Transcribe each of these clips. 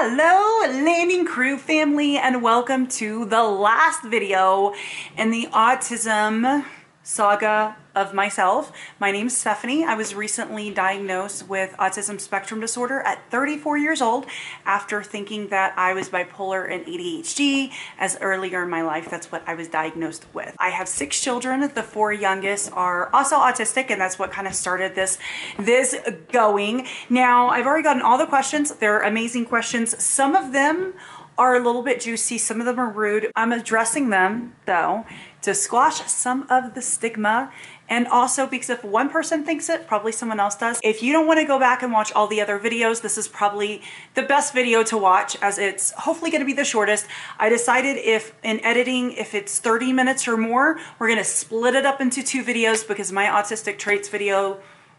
Hello landing crew family, and welcome to the last video in the autism saga of myself. My name is Stephanie. I was recently diagnosed with autism spectrum disorder at 34 years old after thinking that I was bipolar and ADHD as earlier in my life. That's what I was diagnosed with. I have 6 children. The 4 youngest are also autistic, and that's what kind of started this going. Now, I've already gotten all the questions. They're amazing questions. Some of them are a little bit juicy. Some of them are rude. I'm addressing them though to squash some of the stigma, and also because if one person thinks it, probably someone else does. If you don't want to go back and watch all the other videos, this is probably the best video to watch, as it's hopefully going to be the shortest. I decided if in editing, if it's 30 minutes or more, we're going to split it up into 2 videos because my autistic traits video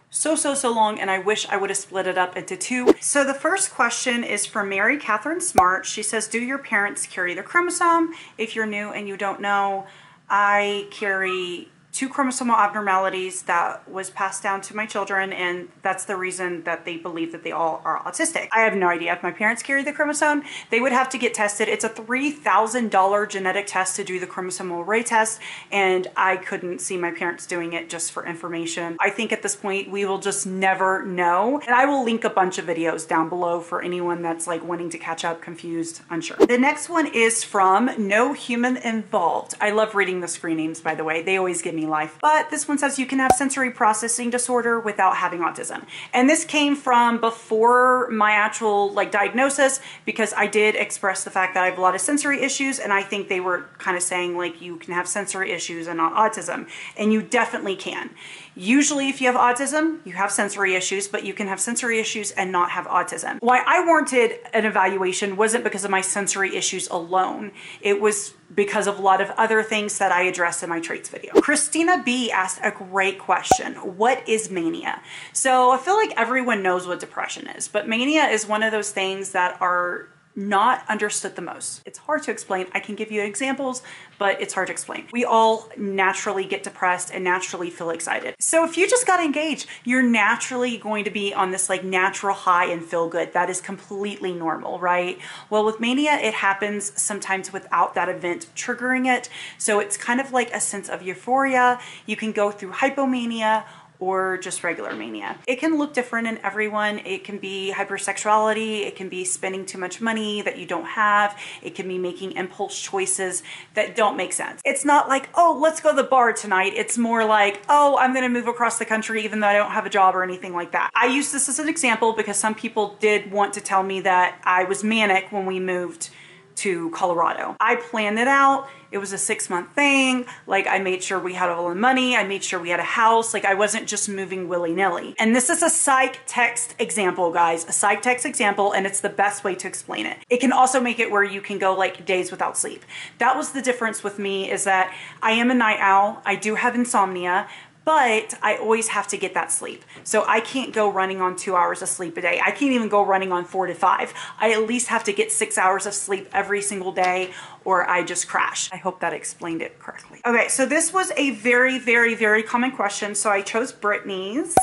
so long, and I wish I would have split it up into 2. So the first question is from Mary Catherine Smart. She says, do your parents carry the chromosome? If you're new and you don't know, I carry 2 chromosomal abnormalities that was passed down to my children, and that's the reason that they believe that they all are autistic. I have no idea if my parents carry the chromosome. They would have to get tested. It's a $3,000 genetic test to do the chromosomal array test, and I couldn't see my parents doing it just for information. I think at this point we will just never know, and I will link a bunch of videos down below for anyone that's like wanting to catch up, confused, unsure. The next one is from No Human Involved. I love reading the screen names, by the way. They always give me life. But this one says you can have sensory processing disorder without having autism. And this came from before my actual diagnosis, because I did express the fact that I have a lot of sensory issues, and I think they were kind of saying like you can have sensory issues and not autism. And you definitely can. Usually if you have autism, you have sensory issues, but you can have sensory issues and not have autism. Why I warranted an evaluation wasn't because of my sensory issues alone. It was because of a lot of other things that I addressed in my traits video. Christina B asked a great question. What is mania? So I feel like everyone knows what depression is, but mania is one of those things that are not understood the most. It's hard to explain. I can give you examples, but it's hard to explain. We all naturally get depressed and naturally feel excited. So if you just got engaged, you're naturally going to be on this natural high and feel good. That is completely normal, right? Well, with mania, it happens sometimes without that event triggering it. So it's kind of like a sense of euphoria. You can go through hypomania or just regular mania. It can look different in everyone. It can be hypersexuality. It can be spending too much money that you don't have. It can be making impulse choices that don't make sense. It's not like, oh, let's go to the bar tonight. It's more like, oh, I'm gonna move across the country even though I don't have a job or anything like that. I use this as an example because some people did want to tell me that I was manic when we moved to Colorado. I planned it out. It was a 6-month thing. I made sure we had all the money. I made sure we had a house. I wasn't just moving willy-nilly. And this is a psych text example, guys, a psych text example, and it's the best way to explain it. It can also make it where you can go days without sleep. That was the difference with me, is that I am a night owl. I do have insomnia, but I always have to get that sleep. So I can't go running on 2 hours of sleep a day. I can't even go running on 4 to 5. I at least have to get 6 hours of sleep every single day, or I just crash. I hope that explained it correctly. Okay, so this was a very common question. So I chose Brittany's.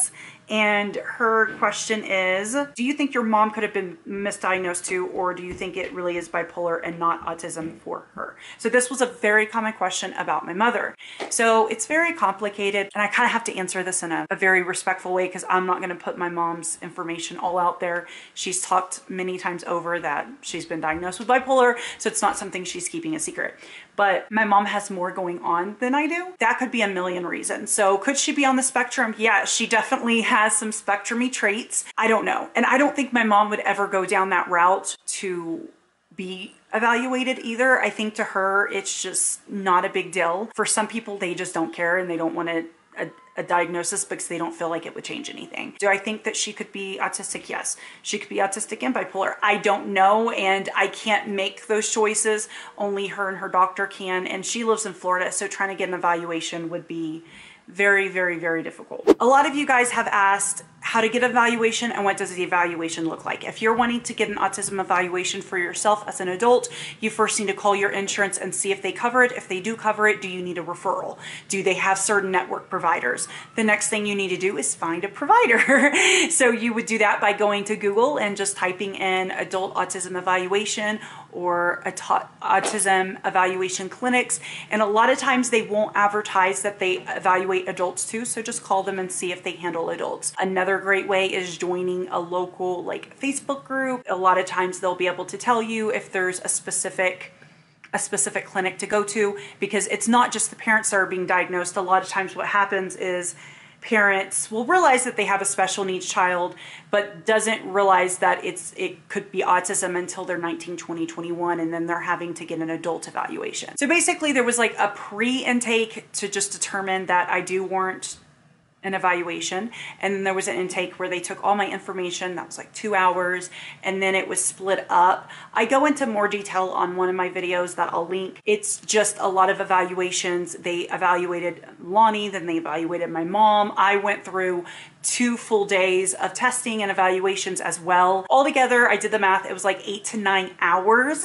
And her question is, do you think your mom could have been misdiagnosed too, or do you think it really is bipolar and not autism for her? So this was a very common question about my mother. So it's very complicated, and I kind of have to answer this in a very respectful way because I'm not going to put my mom's information all out there. She's talked many times over that she's been diagnosed with bipolar, so it's not something she's keeping a secret. But my mom has more going on than I do. That could be a million reasons. So could she be on the spectrum? Yeah, she definitely has some spectrum-y traits. I don't know. And I don't think my mom would ever go down that route to be evaluated either. I think to her, it's just not a big deal. For some people, they just don't care and they don't want a diagnosis because they don't feel like it would change anything. Do I think that she could be autistic? Yes. She could be autistic and bipolar. I don't know, and I can't make those choices. Only her and her doctor can, and she lives in Florida, so trying to get an evaluation would be very difficult. A lot of you guys have asked, how to get an evaluation and what does the evaluation look like. If you're wanting to get an autism evaluation for yourself as an adult, you first need to call your insurance and see if they cover it. If they do cover it, do you need a referral? Do they have certain network providers? The next thing you need to do is find a provider. So you would do that by going to Google and just typing in adult autism evaluation or autism evaluation clinics. And a lot of times they won't advertise that they evaluate adults too. So just call them and see if they handle adults. Another great way is joining a local like Facebook group. A lot of times they'll be able to tell you if there's a specific clinic to go to, because it's not just the parents that are being diagnosed. A lot of times what happens is parents will realize that they have a special needs child, but doesn't realize that it could be autism until they're 19, 20, 21, and then they're having to get an adult evaluation. So basically there was like a pre-intake to just determine that I do warrant an evaluation, and then there was an intake where they took all my information. That was like 2 hours, and then it was split up. I go into more detail on one of my videos that I'll link. It's just a lot of evaluations. They evaluated Lonnie, then they evaluated my mom. I went through 2 full days of testing and evaluations as well. Altogether, I did the math, it was like 8 to 9 hours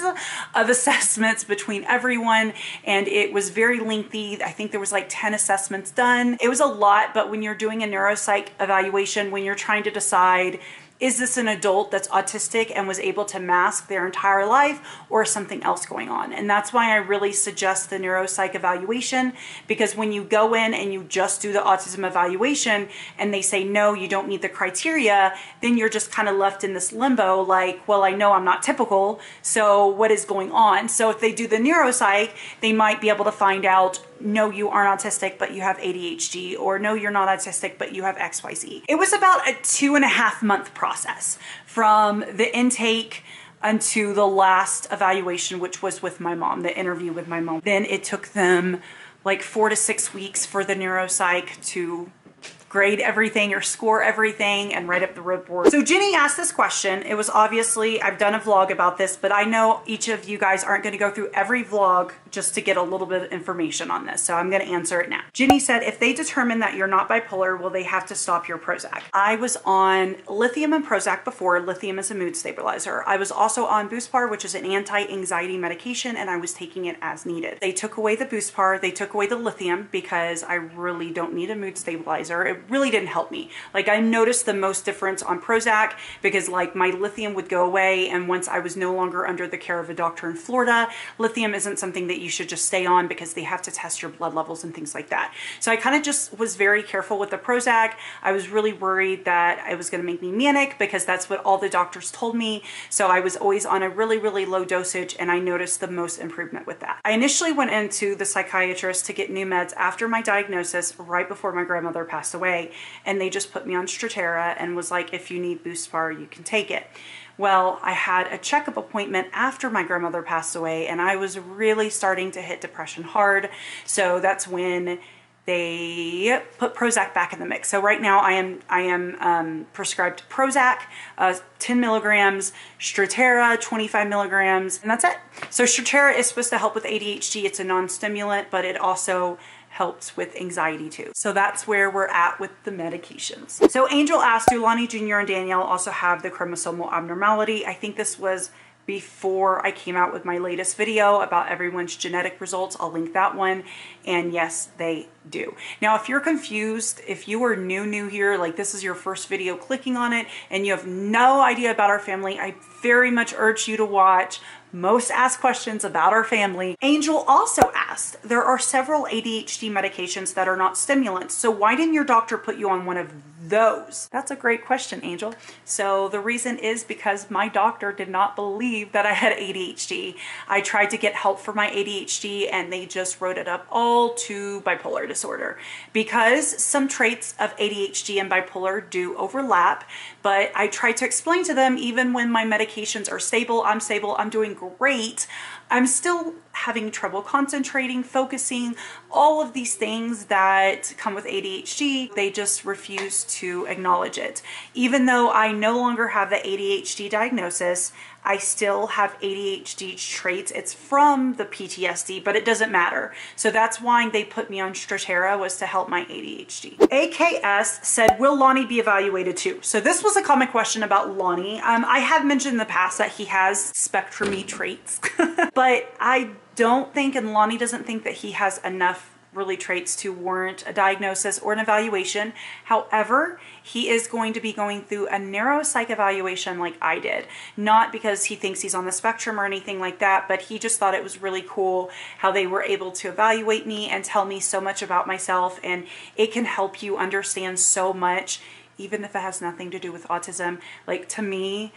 of assessments between everyone, and it was very lengthy. I think there was like 10 assessments done. It was a lot, but when you're doing a neuropsych evaluation, when you're trying to decide, is this an adult that's autistic and was able to mask their entire life, or something else going on? And that's why I really suggest the neuropsych evaluation, because when you go in and you just do the autism evaluation and they say, no, you don't meet the criteria, then you're just kind of left in this limbo like, well, I know I'm not typical, so what is going on? So if they do the neuropsych, they might be able to find out, no, you aren't autistic, but you have ADHD, or no, you're not autistic, but you have XYZ. It was about a 2.5 month process from the intake unto the last evaluation, which was with my mom, the interview with my mom. Then it took them like 4 to 6 weeks for the neuropsych to grade everything or score everything and write up the report. So Jenny asked this question. It was obviously, I've done a vlog about this, but I know each of you guys aren't going to go through every vlog just to get a little bit of information on this. So I'm going to answer it now. Jenny said, if they determine that you're not bipolar, will they have to stop your Prozac? I was on lithium and Prozac before. Lithium is a mood stabilizer. I was also on Buspar, which is an anti-anxiety medication, and I was taking it as needed. They took away the Buspar, they took away the lithium because I really don't need a mood stabilizer. It really didn't help me. Like, I noticed the most difference on Prozac because like my lithium would go away, and once I was no longer under the care of a doctor in Florida, lithium isn't something that you should just stay on because they have to test your blood levels and things like that. So I kind of just was very careful with the Prozac. I was really worried that it was going to make me manic because that's what all the doctors told me. So I was always on a really, really low dosage, and I noticed the most improvement with that. I initially went into the psychiatrist to get new meds after my diagnosis right before my grandmother passed away, and they just put me on Strattera and was like, if you need Buspar, you can take it. Well, I had a checkup appointment after my grandmother passed away, and I was really starting to hit depression hard. So that's when they put Prozac back in the mix. So right now I am prescribed Prozac, 10 milligrams, Strattera, 25 milligrams, and that's it. So Strattera is supposed to help with ADHD. It's a non-stimulant, but it also helps with anxiety too. So that's where we're at with the medications. So Angel asked, do Lonnie Jr. and Danielle also have the chromosomal abnormality? I think this was before I came out with my latest video about everyone's genetic results. I'll link that one. And yes, they do. Now, if you're confused, if you are new here, like this is your first video clicking on it and you have no idea about our family, I very much urge you to watch Most Asked Questions About Our Family. Angel also asked, there are several ADHD medications that are not stimulants, so why didn't your doctor put you on one of those? That's a great question, Angel. So the reason is because my doctor did not believe that I had ADHD. I tried to get help for my ADHD and they just wrote it up all to bipolar disorder, because some traits of ADHD and bipolar do overlap. But I tried to explain to them, even when my medications are stable, I'm doing great, I'm still having trouble concentrating, focusing, all of these things that come with ADHD. They just refuse to acknowledge it. Even though I no longer have the ADHD diagnosis, I still have ADHD traits. It's from the PTSD, but it doesn't matter. So that's why they put me on Strattera, was to help my ADHD. AKS said, will Lonnie be evaluated too? So this was a common question about Lonnie. I have mentioned in the past that he has spectrum-y traits, but I don't think, and Lonnie doesn't think, that he has enough really traits to warrant a diagnosis or an evaluation. However, he is going to be going through a neuropsych evaluation like I did. Not because he thinks he's on the spectrum or anything like that, but he just thought it was really cool how they were able to evaluate me and tell me so much about myself, and it can help you understand so much, even if it has nothing to do with autism. Like, to me,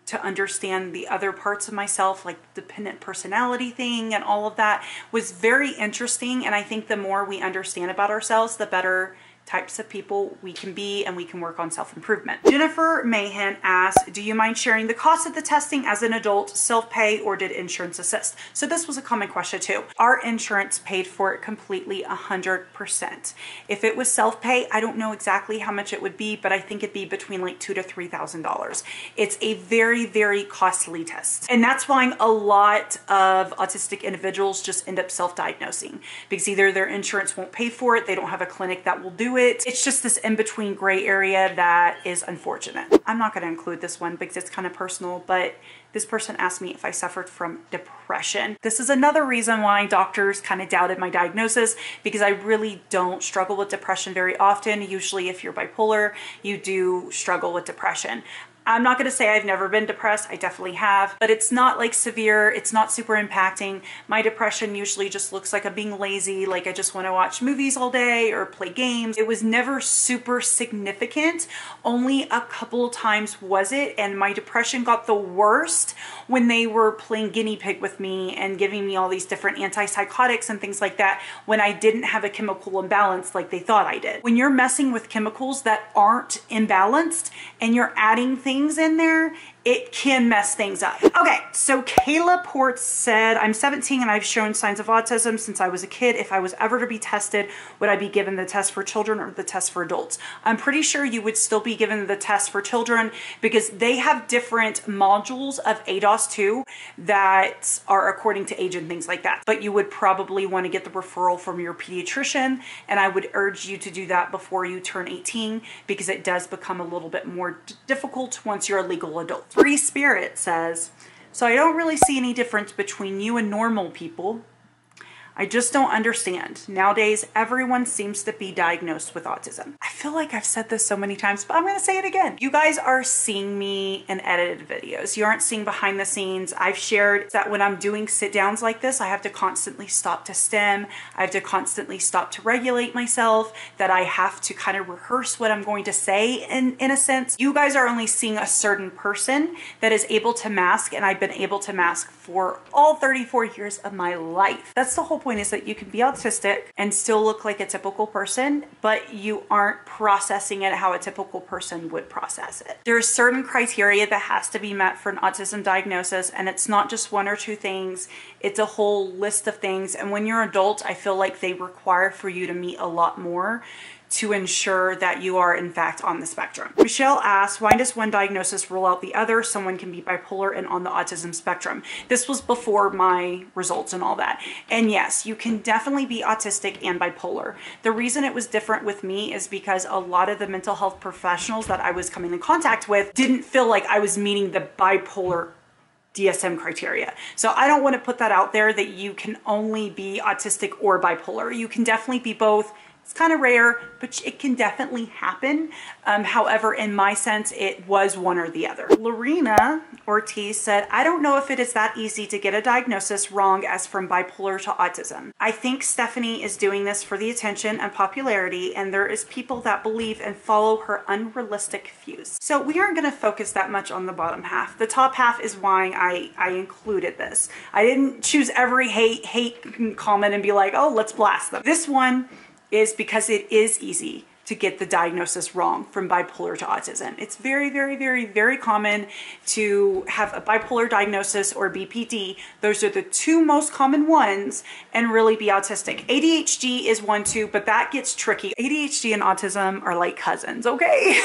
to understand the other parts of myself, like dependent personality thing and all of that, was very interesting. And I think the more we understand about ourselves, the better types of people we can be, and we can work on self-improvement. Jennifer Mahan asked, do you mind sharing the cost of the testing as an adult, self-pay, or did insurance assist? So this was a common question too. Our insurance paid for it completely, 100%. If it was self-pay, I don't know exactly how much it would be, but I think it'd be between like $2,000 to $3,000. It's a very, very costly test. And that's why a lot of autistic individuals just end up self-diagnosing, because either their insurance won't pay for it, they don't have a clinic that will do it. It's just this in-between gray area that is unfortunate. I'm not going to include this one because it's kind of personal, but this person asked me if I suffered from depression. This is another reason why doctors kind of doubted my diagnosis, because I really don't struggle with depression very often. Usually if you're bipolar, you do struggle with depression. I'm not going to say I've never been depressed. I definitely have, but it's not like severe. It's not super impacting. My depression usually just looks like I'm being lazy, like I just want to watch movies all day or play games. It was never super significant. Only a couple times was it, and my depression got the worst when they were playing guinea pig with me and giving me all these different antipsychotics and things like that when I didn't have a chemical imbalance like they thought I did. When you're messing with chemicals that aren't imbalanced and you're adding things in there, it can mess things up. Okay, so Kayla Port said, I'm 17 and I've shown signs of autism since I was a kid. If I was ever to be tested, would I be given the test for children or the test for adults? I'm pretty sure you would still be given the test for children, because they have different modules of ADOS too that are according to age and things like that. But you would probably want to get the referral from your pediatrician, and I would urge you to do that before you turn 18, because it does become a little bit more difficult once you're a legal adult. Free Spirit says, so I don't really see any difference between you and normal people. I just don't understand. Nowadays, everyone seems to be diagnosed with autism. I feel like I've said this so many times, but I'm going to say it again. You guys are seeing me in edited videos. You aren't seeing behind the scenes. I've shared that when I'm doing sit downs like this, I have to constantly stop to stim. I have to constantly stop to regulate myself, that I have to kind of rehearse what I'm going to say in a sense. You guys are only seeing a certain person that is able to mask, and I've been able to mask for all 34 years of my life. That's the whole point, is that you can be autistic and still look like a typical person, but you aren't processing it how a typical person would process it. There's certain criteria that has to be met for an autism diagnosis, and it's not just one or two things, it's a whole list of things. And when you're an adult, I feel like they require for you to meet a lot more to ensure that you are in fact on the spectrum. Michelle asks, why does one diagnosis rule out the other? Someone can be bipolar and on the autism spectrum. This was before my results and all that. And yes, you can definitely be autistic and bipolar. The reason it was different with me is because a lot of the mental health professionals that I was coming in contact with didn't feel like I was meeting the bipolar DSM criteria. So I don't want to put that out there that you can only be autistic or bipolar. You can definitely be both. It's kind of rare, but it can definitely happen. However, in my sense, it was one or the other. Lorena Ortiz said, I don't know if it is that easy to get a diagnosis wrong as from bipolar to autism. I think Stephanie is doing this for the attention and popularity, and there is people that believe and follow her unrealistic views. So we aren't going to focus that much on the bottom half. The top half is why I included this. I didn't choose every hate comment and be like, oh, let's blast them. This one is because it is easy to get the diagnosis wrong from bipolar to autism. It's very, very, very, very common to have a bipolar diagnosis or BPD. Those are the two most common ones, and really be autistic. ADHD is one too, but that gets tricky. ADHD and autism are like cousins, okay?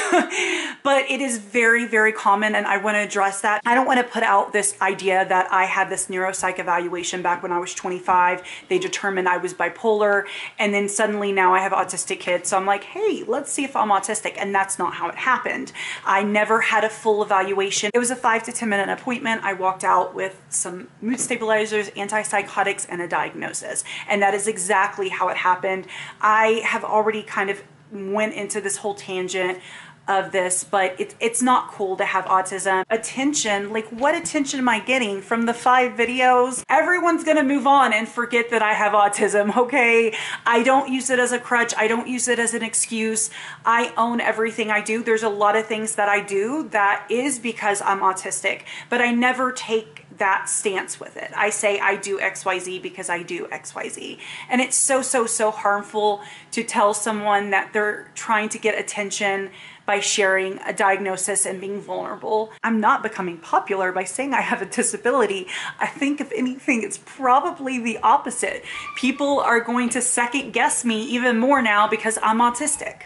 But it is very, very common, and I want to address that. I don't want to put out this idea that I had this neuropsych evaluation back when I was 25. They determined I was bipolar, and then suddenly now I have autistic kids. So I'm like, hey, let's see if I'm autistic. And that's not how it happened. I never had a full evaluation. It was a 5 to 10 minute appointment. I walked out with some mood stabilizers, antipsychotics, and a diagnosis. And that is exactly how it happened. I have already kind of went into this whole tangent of this, but it's not cool to have autism. Attention, like what attention am I getting from the 5 videos? Everyone's gonna move on and forget that I have autism, okay? I don't use it as a crutch. I don't use it as an excuse. I own everything I do. There's a lot of things that I do that is because I'm autistic, but I never take that stance with it. I say I do XYZ because I do XYZ. And it's so harmful to tell someone that they're trying to get attention by sharing a diagnosis and being vulnerable. I'm not becoming popular by saying I have a disability. I think if anything, it's probably the opposite. People are going to second guess me even more now because I'm autistic.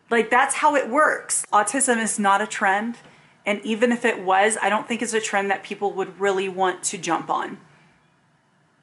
Like, that's how it works. Autism is not a trend. And even if it was, I don't think it's a trend that people would really want to jump on.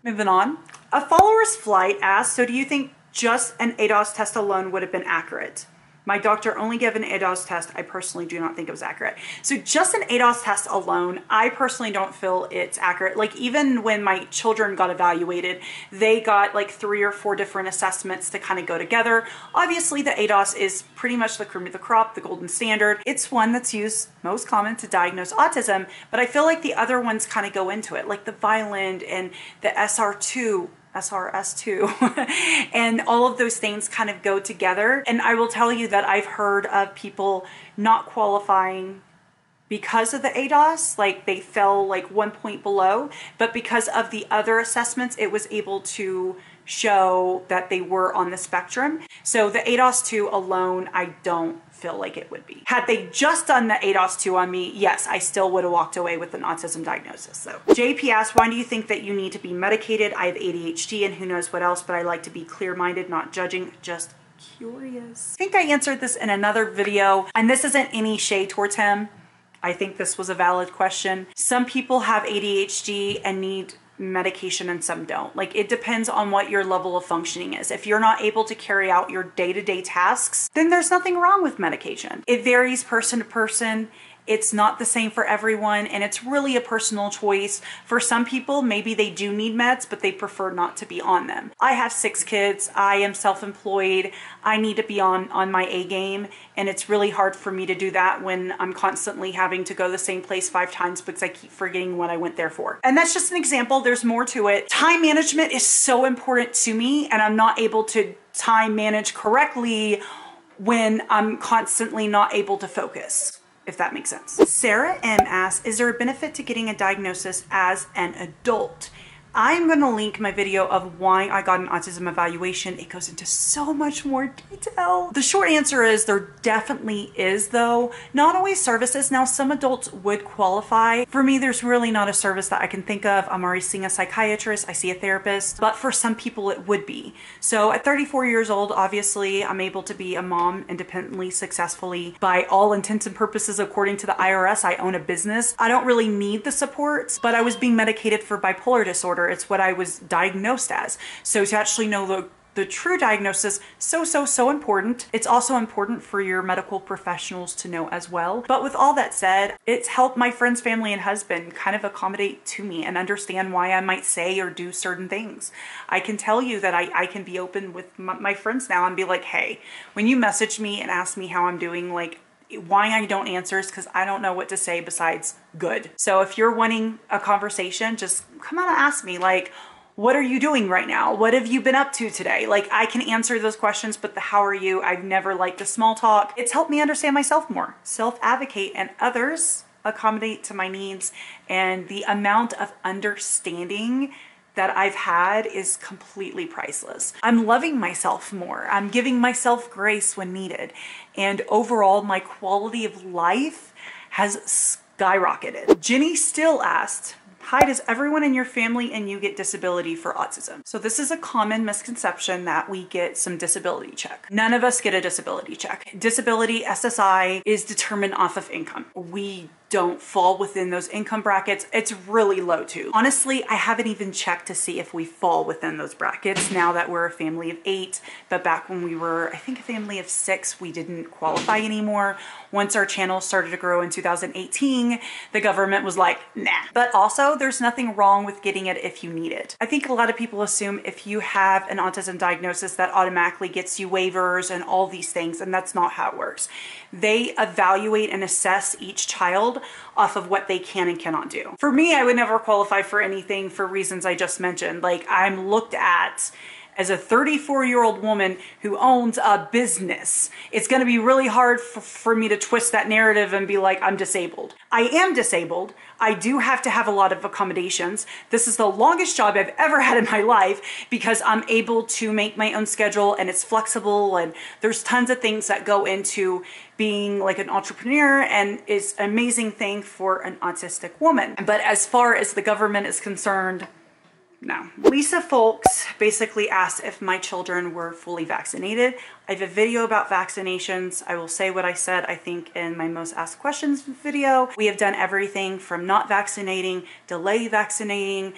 Moving on. A follower's flight asks, so do you think just an ADOS test alone would have been accurate? My doctor only gave an ADOS test. I personally do not think it was accurate. So just an ADOS test alone, I personally don't feel it's accurate. Like, even when my children got evaluated, they got like 3 or 4 different assessments to kind of go together. Obviously, the ADOS is pretty much the cream of the crop, the golden standard. It's one that's used most common to diagnose autism, but I feel like the other ones kind of go into it, like the Vineland and the SRS2 and all of those things kind of go together. And I will tell you that I've heard of people not qualifying because of the ADOS, like they fell like 1 point below, but because of the other assessments, it was able to show that they were on the spectrum. So the ADOS 2 alone, I don't feel like it would be. Had they just done the ADOS 2 on me, yes, I still would have walked away with an autism diagnosis. So JP asks, why do you think that you need to be medicated? I have ADHD and who knows what else, but I like to be clear-minded, not judging, just curious. I think I answered this in another video, and this isn't any shade towards him. I think this was a valid question. Some people have ADHD and need medication and some don't. Like, it depends on what your level of functioning is. If you're not able to carry out your day-to-day tasks, then there's nothing wrong with medication. It varies person to person. It's not the same for everyone, and it's really a personal choice. For some people, maybe they do need meds, but they prefer not to be on them. I have 6 kids. I am self-employed. I need to be on my A game, and it's really hard for me to do that when I'm constantly having to go the same place 5 times because I keep forgetting what I went there for. And that's just an example. There's more to it. Time management is so important to me, and I'm not able to time manage correctly when I'm constantly not able to focus, if that makes sense. Sarah M asks, is there a benefit to getting a diagnosis as an adult? I'm gonna link my video of why I got an autism evaluation. It goes into so much more detail. The short answer is there definitely is, though. Not always services. Now, some adults would qualify. For me, there's really not a service that I can think of. I'm already seeing a psychiatrist, I see a therapist, but for some people it would be. So at 34 years old, obviously, I'm able to be a mom independently, successfully. By all intents and purposes, according to the IRS, I own a business. I don't really need the supports, but I was being medicated for bipolar disorder. It's what I was diagnosed as. So to actually know the true diagnosis, so important. It's also important for your medical professionals to know as well. But with all that said, it's helped my friends, family, and husband kind of accommodate to me and understand why I might say or do certain things. I can tell you that I can be open with my friends now and be like, hey, when you message me and ask me how I'm doing, like, why I don't answer is because I don't know what to say besides good. So if you're wanting a conversation, just come on and ask me, like, what are you doing right now? What have you been up to today? Like, I can answer those questions, but the how are you, I've never liked the small talk. It's helped me understand myself more, self-advocate, and others accommodate to my needs. And the amount of understanding that I've had is completely priceless. I'm loving myself more. I'm giving myself grace when needed. And overall, my quality of life has skyrocketed. Jenny still asked, hi, does everyone in your family and you get disability for autism? So this is a common misconception that we get some disability check. None of us get a disability check. Disability, SSI, is determined off of income. We don't fall within those income brackets. It's really low too. Honestly, I haven't even checked to see if we fall within those brackets now that we're a family of 8. But back when we were, I think, a family of 6, we didn't qualify anymore. Once our channel started to grow in 2018, the government was like, nah. But also, there's nothing wrong with getting it if you need it. I think a lot of people assume if you have an autism diagnosis, that automatically gets you waivers and all these things, and that's not how it works. They evaluate and assess each child off of what they can and cannot do. For me, I would never qualify for anything for reasons I just mentioned. Like, I'm looked at as a 34-year-old woman who owns a business. It's gonna be really hard for me to twist that narrative and be like, I'm disabled. I am disabled. I do have to have a lot of accommodations. This is the longest job I've ever had in my life because I'm able to make my own schedule and it's flexible, and there's tons of things that go into being like an entrepreneur, and is an amazing thing for an autistic woman. But as far as the government is concerned, no. Lisa Folks basically asked if my children were fully vaccinated. I have a video about vaccinations. I will say what I said, I think, in my most asked questions video. We have done everything from not vaccinating, delay vaccinating,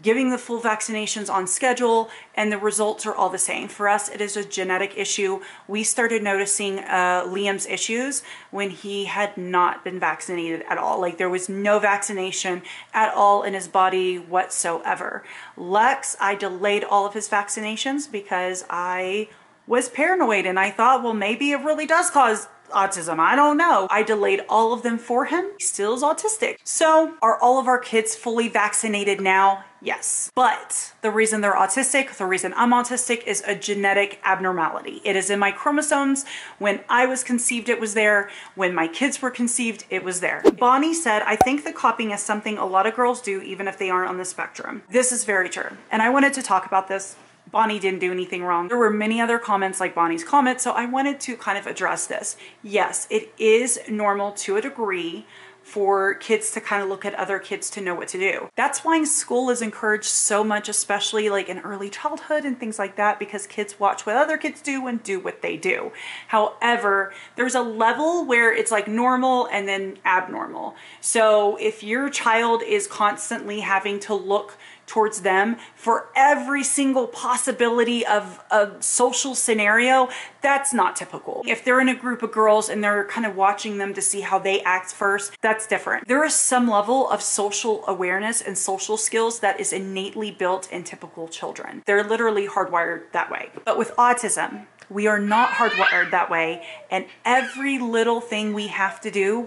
giving the full vaccinations on schedule, and the results are all the same. For us, it is a genetic issue. We started noticing Liam's issues when he had not been vaccinated at all. Like, there was no vaccination at all in his body whatsoever. Lex, I delayed all of his vaccinations because I was paranoid and I thought, well, maybe it really does cause autism. I don't know. I delayed all of them for him. He still is autistic. So are all of our kids fully vaccinated now? Yes. But the reason they're autistic, the reason I'm autistic, is a genetic abnormality. It is in my chromosomes. When I was conceived, it was there. When my kids were conceived, it was there. Bonnie said, I think the copying is something a lot of girls do even if they aren't on the spectrum. This is very true. And I wanted to talk about this. Bonnie didn't do anything wrong. There were many other comments like Bonnie's comment, so I wanted to kind of address this. Yes, it is normal to a degree for kids to kind of look at other kids to know what to do. That's why school is encouraged so much, especially like in early childhood and things like that, because kids watch what other kids do and do what they do. However, there's a level where it's like normal and then abnormal. So if your child is constantly having to look towards them for every single possibility of a social scenario, that's not typical. If they're in a group of girls and they're kind of watching them to see how they act first, that's different. There is some level of social awareness and social skills that is innately built in typical children. They're literally hardwired that way. But with autism, we are not hardwired that way, and every little thing we have to do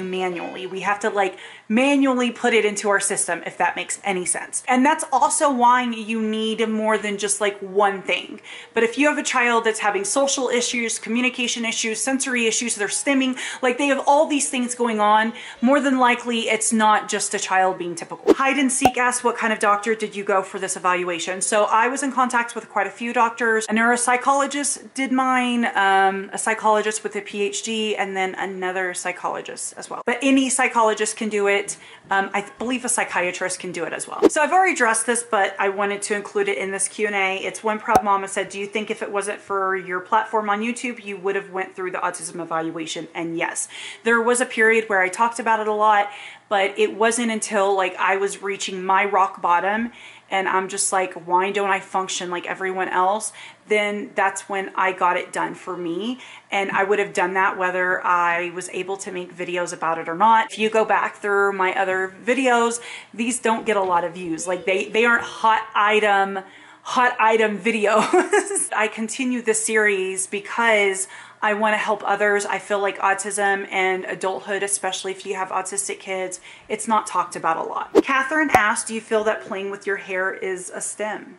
manually. We have to like manually put it into our system, if that makes any sense. And that's also why you need more than just like one thing. But if you have a child that's having social issues, communication issues, sensory issues, they're stimming, like they have all these things going on, more than likely it's not just a child being typical. Hide and Seek asked, what kind of doctor did you go for this evaluation? So I was in contact with quite a few doctors. A neuropsychologist did mine, a psychologist with a PhD, and then another psychologist as well. But any psychologist can do it. I believe a psychiatrist can do it as well. So I've already addressed this, but I wanted to include it in this Q&A. It's One Proud Mama said, do you think if it wasn't for your platform on YouTube, you would have went through the autism evaluation? And yes, there was a period where I talked about it a lot, but it wasn't until like I was reaching my rock bottom and I'm just like, why don't I function like everyone else? Then that's when I got it done for me. And I would have done that whether I was able to make videos about it or not. If you go back through my other videos, these don't get a lot of views. Like they aren't hot item videos. I continue this series because I want to help others. I feel like autism and adulthood, especially if you have autistic kids, it's not talked about a lot. Catherine asked, do you feel that playing with your hair is a STEM?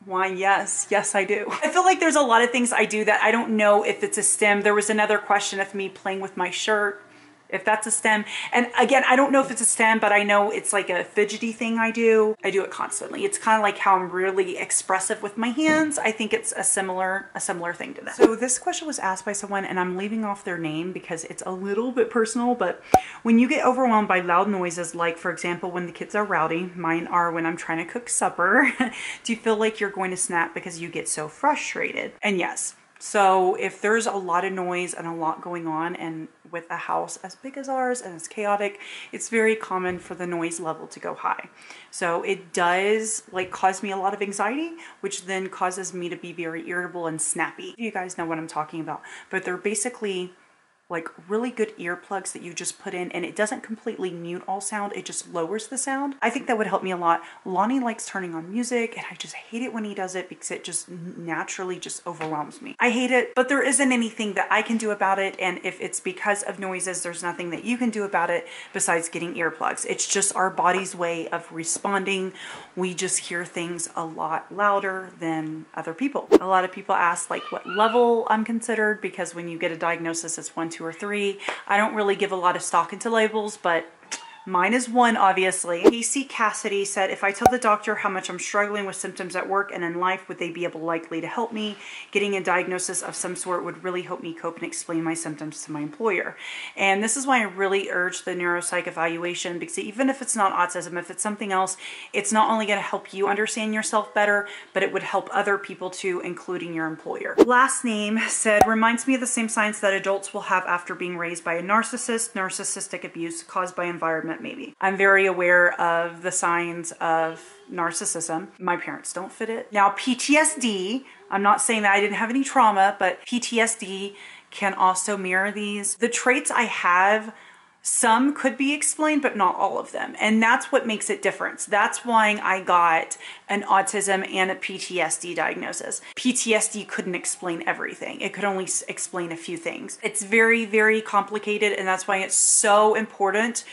Why, yes. Yes, I do. I feel like there's a lot of things I do that I don't know if it's a STEM. There was another question of me playing with my shirt. if that's a stem. And again, I don't know if it's a stem, but I know it's like a fidgety thing I do. I do it constantly. It's kind of like how I'm really expressive with my hands. I think it's a similar thing to that. So this question was asked by someone, and I'm leaving off their name because it's a little bit personal, but when you get overwhelmed by loud noises, like for example, when the kids are rowdy, mine are when I'm trying to cook supper, do you feel like you're going to snap because you get so frustrated? And yes. So if there's a lot of noise and a lot going on, and with a house as big as ours and as chaotic, it's very common for the noise level to go high. So it does like cause me a lot of anxiety, which then causes me to be very irritable and snappy. You guys know what I'm talking about, but they're basically like really good earplugs that you just put in, and it doesn't completely mute all sound, it just lowers the sound. I think that would help me a lot. Lonnie likes turning on music, and I just hate it when he does it because it just naturally just overwhelms me. I hate it, but there isn't anything that I can do about it, and if it's because of noises, there's nothing that you can do about it besides getting earplugs. It's just our body's way of responding. We just hear things a lot louder than other people. A lot of people ask like what level I'm considered, because when you get a diagnosis, it's 1, 2, or 3. I don't really give a lot of stock into labels, but mine is 1, obviously. PC Cassidy said, if I tell the doctor how much I'm struggling with symptoms at work and in life, would they be likely to help me? Getting a diagnosis of some sort would really help me cope and explain my symptoms to my employer. And this is why I really urge the neuropsych evaluation, because even if it's not autism, if it's something else, it's not only going to help you understand yourself better, but it would help other people too, including your employer. Last name said, reminds me of the same signs that adults will have after being raised by a narcissist, narcissistic abuse caused by environment. Maybe. I'm very aware of the signs of narcissism. My parents don't fit it. Now, PTSD, I'm not saying that I didn't have any trauma, but PTSD can also mirror these. The traits I have, some could be explained, but not all of them. And that's what makes it different. That's why I got an autism and a PTSD diagnosis. PTSD couldn't explain everything. It could only explain a few things. It's very, very complicated, and that's why it's so important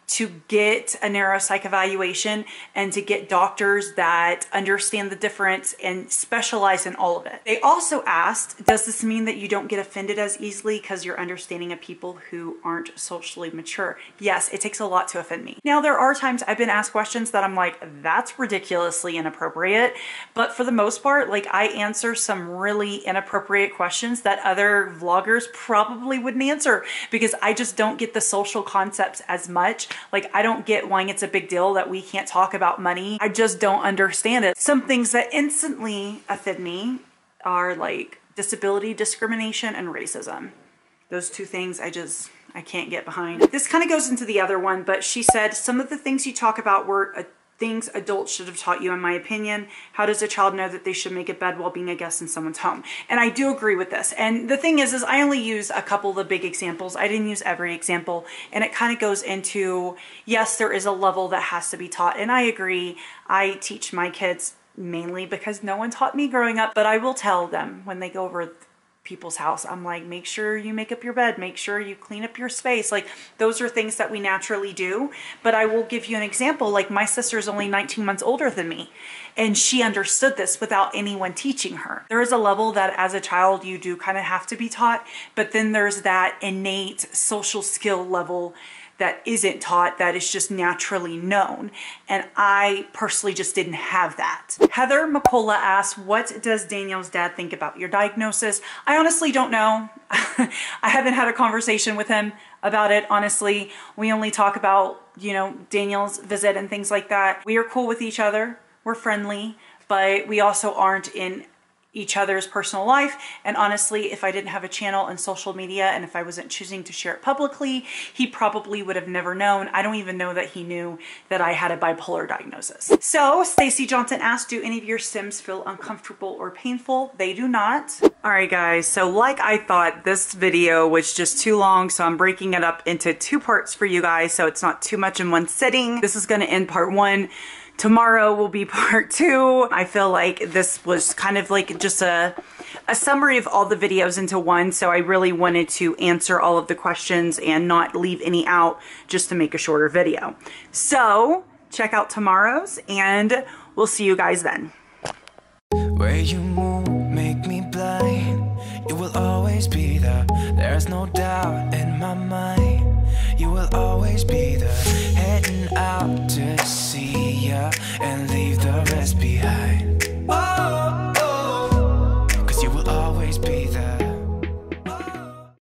to get a neuropsych evaluation and to get doctors that understand the difference and specialize in all of it. They also asked, does this mean that you don't get offended as easily because you're understanding of people who aren't socially mature? Yes, it takes a lot to offend me. Now, there are times I've been asked questions that I'm like, that's ridiculously inappropriate. But for the most part, like I answer some really inappropriate questions that other vloggers probably wouldn't answer, because I just don't get the social concepts as much. Like, I don't get why it's a big deal that we can't talk about money. I just don't understand it. Some things that instantly offend me are like disability discrimination and racism. Those two things I can't get behind. This kind of goes into the other one, but she said, some of the things you talk about were things adults should have taught you, in my opinion. How does a child know that they should make a bed while being a guest in someone's home? And I do agree with this. And the thing is I only use a couple of the big examples. I didn't use every example. And it kind of goes into, yes, there is a level that has to be taught. And I agree. I teach my kids mainly because no one taught me growing up, but I will tell them when they go over people's house, I'm like, make sure you make up your bed, make sure you clean up your space. Like, those are things that we naturally do. But I will give you an example. Like, my sister is only 19 months older than me, and she understood this without anyone teaching her. There is a level that as a child you do kind of have to be taught, but then there's that innate social skill level that isn't taught, that is just naturally known. And I personally just didn't have that. Heather McCullough asked, what does Danielle's dad think about your diagnosis? I honestly don't know. I haven't had a conversation with him about it, honestly. We only talk about, you know, Danielle's visit and things like that. We are cool with each other. We're friendly, but we also aren't in each other's personal life. And honestly, if I didn't have a channel and social media, and if I wasn't choosing to share it publicly, he probably would have never known. I don't even know that he knew that I had a bipolar diagnosis. So Stacy Johnson asked, do any of your Sims feel uncomfortable or painful? They do not. All right, guys. So like I thought, this video was just too long, so I'm breaking it up into 2 parts for you guys, so it's not too much in one sitting. This is going to end part 1. Tomorrow will be part 2. I feel like this was kind of like just a summary of all the videos into one. So I really wanted to answer all of the questions and not leave any out, just to make a shorter video. So check out tomorrow's, and we'll see you guys then. Where you move, make me blind. You will always be there. There's no doubt in my mind. will always be there, heading out to see ya and leave the rest behind. Oh, oh, 'cause you will always be there.